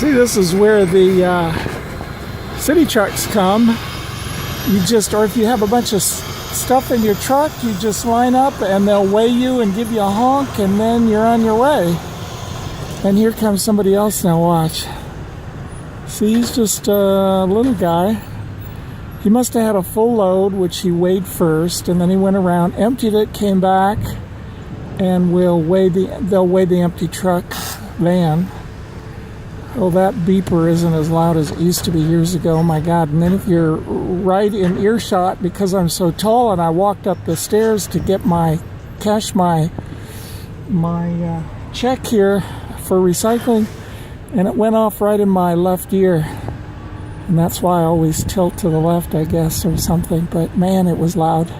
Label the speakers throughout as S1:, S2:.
S1: See, this is where the city trucks come. You just, or if you have a bunch of stuff in your truck, you just line up and they'll weigh you and give you a honk, and then you're on your way. And here comes somebody else now, watch. See, he's just a little guy. He must have had a full load, which he weighed first, and then he went around, emptied it, came back, and they'll weigh the empty truck van. Oh, that beeper isn't as loud as it used to be years ago. Oh my God. And then if you're right in earshot, because I'm so tall and I walked up the stairs to get cash my check here for recycling, and it went off right in my left ear. And that's why I always tilt to the left, I guess, or something. But man, it was loud.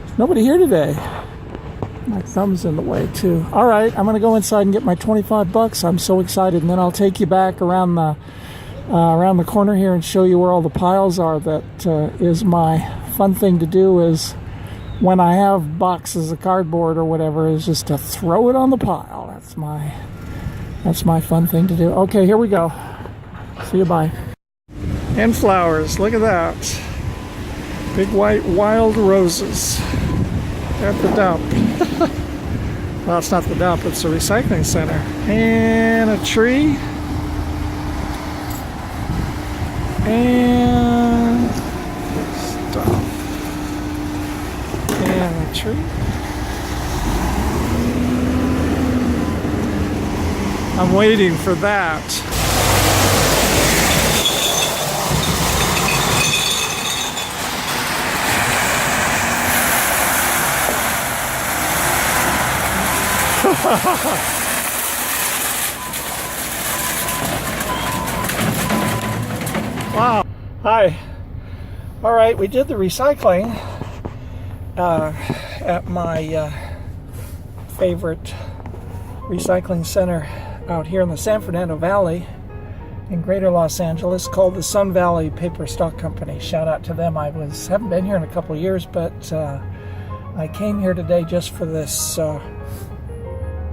S1: There's nobody here today. My thumb's in the way too. All right, I'm gonna go inside and get my 25 bucks. I'm so excited, and then I'll take you back around the corner here and show you where all the piles are. That is my fun thing to do, is when I have boxes of cardboard or whatever, is just to throw it on the pile. That's my fun thing to do. Okay, here we go. See you, bye. And flowers, look at that. Big white wild roses at the dump. Well, it's not the dump, it's the recycling center. And a tree. And stuff. And a tree. I'm waiting for that. Wow. Hi. All right, we did the recycling at my favorite recycling center out here in the San Fernando Valley in Greater Los Angeles, called the Sun Valley Paper Stock Company. Shout out to them. Haven't been here in a couple of years, but I came here today just for this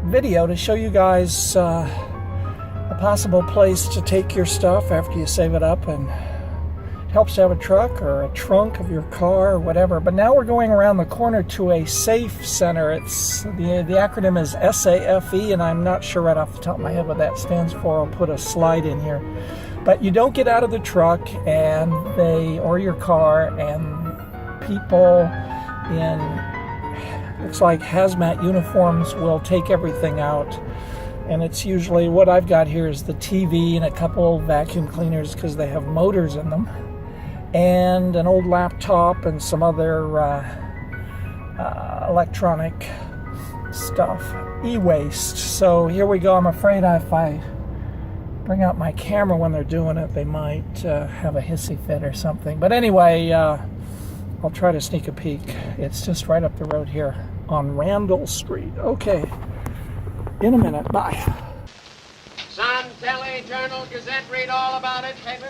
S1: video to show you guys a possible place to take your stuff after you save it up, and it helps to have a truck or a trunk of your car or whatever. But now we're going around the corner to a safe center. It's the acronym is SAFE, and I'm not sure right off the top of my head what that stands for. I'll put a slide in here. But you don't get out of the truck or your car, and people in looks like hazmat uniforms will take everything out. And it's usually, what I've got here is the TV and a couple vacuum cleaners because they have motors in them, and an old laptop and some other electronic stuff, e-waste. So here we go. I'm afraid if I bring out my camera when they're doing it, they might have a hissy fit or something. But anyway, I'll try to sneak a peek. It's just right up the road here on Randall Street. Okay, in a minute. Bye.
S2: Sun, Telly, Journal, Gazette, read all about it. Paper.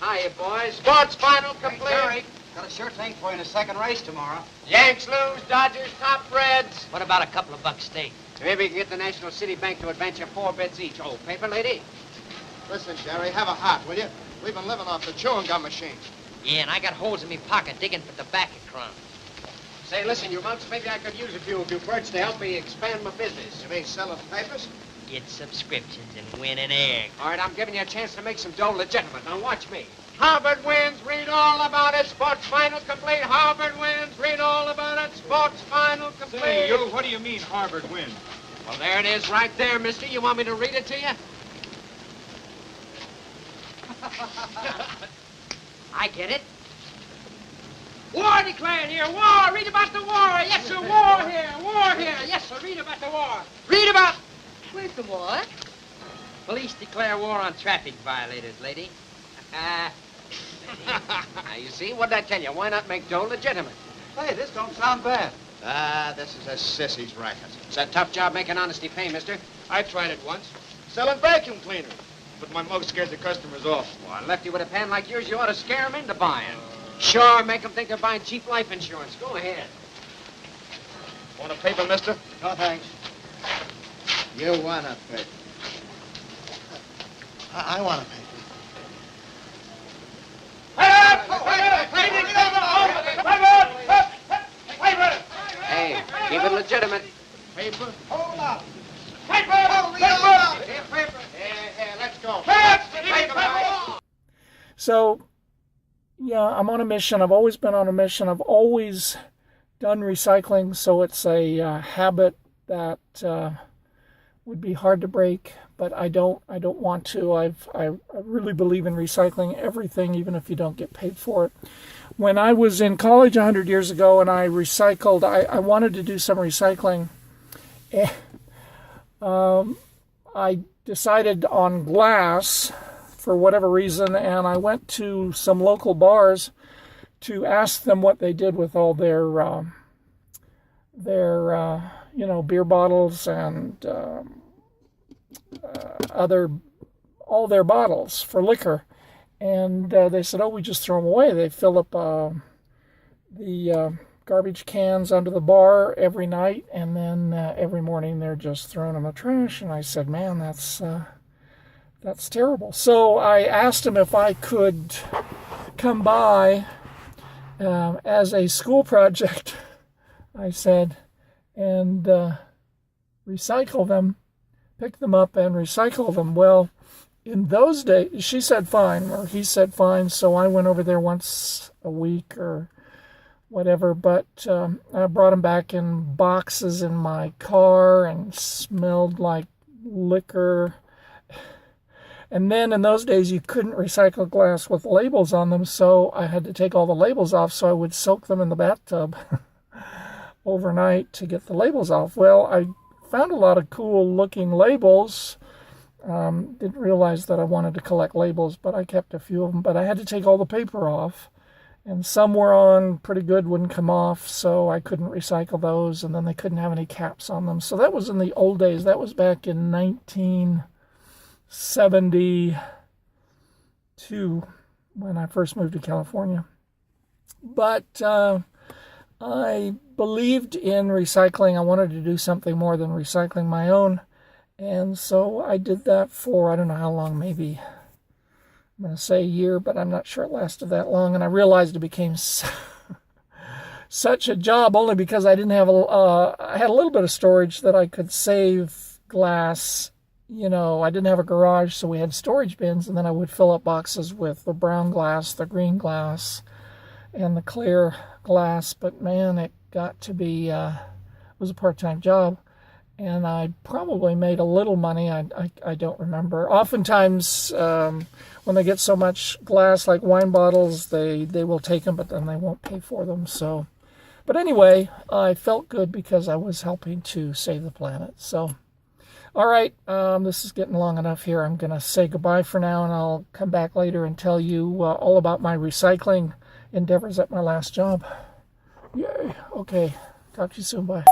S2: Hiya, boys. Sports final complete.
S3: Hey, Terry, got a sure thing for you in the second race tomorrow.
S2: Yanks lose, Dodgers top Reds.
S4: What about a couple of bucks steak?
S2: Maybe we can get the National City Bank to advance you 4 bits each. Oh, paper lady.
S5: Listen, Jerry, have a heart, will you? We've been living off the chewing gum machine.
S4: Yeah, and I got holes in me pocket digging for tobacco crumbs.
S2: Say, listen, you monks, maybe I could use a few of you birds to help me expand my business.
S5: You mean selling papers?
S4: Get subscriptions and win an egg.
S2: All right, I'm giving you a chance to make some dough legitimate. Now watch me. Harvard wins, read all about it. Sports final complete. Harvard wins, read all about it. Sports final complete.
S6: Say, you, what do you mean Harvard wins?
S2: Well, there it is right there, mister. You want me to read it to you?
S4: I get it.
S2: War declared here. War. Read about the war. Yes, sir. War here. War here. Yes, sir. Read about the war. Read about...
S4: Where's the war? Police declare war on traffic violators, lady.
S2: Now, you see? What'd I tell you? Why not make dough legitimate?
S3: Hey, this don't sound bad.
S5: This is a sissy's racket.
S2: It's a tough job making honesty pay, mister.
S6: I tried it once. Selling vacuum cleaners. But my mug scares the customers off.
S2: Well, Lefty, with a pan like yours, you ought to scare them into buying. Sure, make them think they're buying cheap life insurance. Go ahead.
S6: Want a paper, mister?
S3: No, thanks.
S2: You want a paper.
S5: I want a paper.
S2: Hey, keep it legitimate.
S5: Paper? Hold up.
S6: Paper!
S5: Paper!
S2: Here, let's go.
S1: So, yeah, I'm on a mission. I've always been on a mission. I've always done recycling, so it's a habit that would be hard to break. But I don't want to. I really believe in recycling everything, even if you don't get paid for it. When I was in college 100 years ago and I recycled, I wanted to do some recycling. I decided on glass for whatever reason, and I went to some local bars to ask them what they did with all their beer bottles and all their bottles for liquor. And they said, oh, we just throw them away. They fill up the garbage cans under the bar every night, and then every morning they're just throwing them in the trash. And I said, man, that's terrible. So I asked them if I could come by as a school project, I said, and recycle them, pick them up and recycle them. Well, in those days, she said fine, or he said fine, so I went over there once a week or whatever, but I brought them back in boxes in my car and smelled like liquor. And then in those days, you couldn't recycle glass with labels on them, so I had to take all the labels off, so I would soak them in the bathtub overnight to get the labels off. Well, I found a lot of cool looking labels. Didn't realize that I wanted to collect labels, but I kept a few of them. But I had to take all the paper off, and some were on pretty good, wouldn't come off, so I couldn't recycle those, and then they couldn't have any caps on them. So that was in the old days. That was back in 1972 when I first moved to California. But I believed in recycling. I wanted to do something more than recycling my own. And so I did that for, I don't know how long, maybe, I'm going to say a year, but I'm not sure it lasted that long. And I realized it became such a job only because I didn't have I had a little bit of storage that I could save glass. You know, I didn't have a garage, so we had storage bins, and then I would fill up boxes with the brown glass, the green glass, and the clear glass. But man, it got to be, it was a part-time job. And I probably made a little money. I don't remember. Oftentimes, when they get so much glass, like wine bottles, they will take them, but then they won't pay for them. So, but anyway, I felt good because I was helping to save the planet. So, all right, this is getting long enough here. I'm going to say goodbye for now, and I'll come back later and tell you all about my recycling endeavors at my last job. Yay. Okay. Talk to you soon. Bye.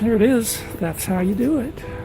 S1: There it is. That's how you do it.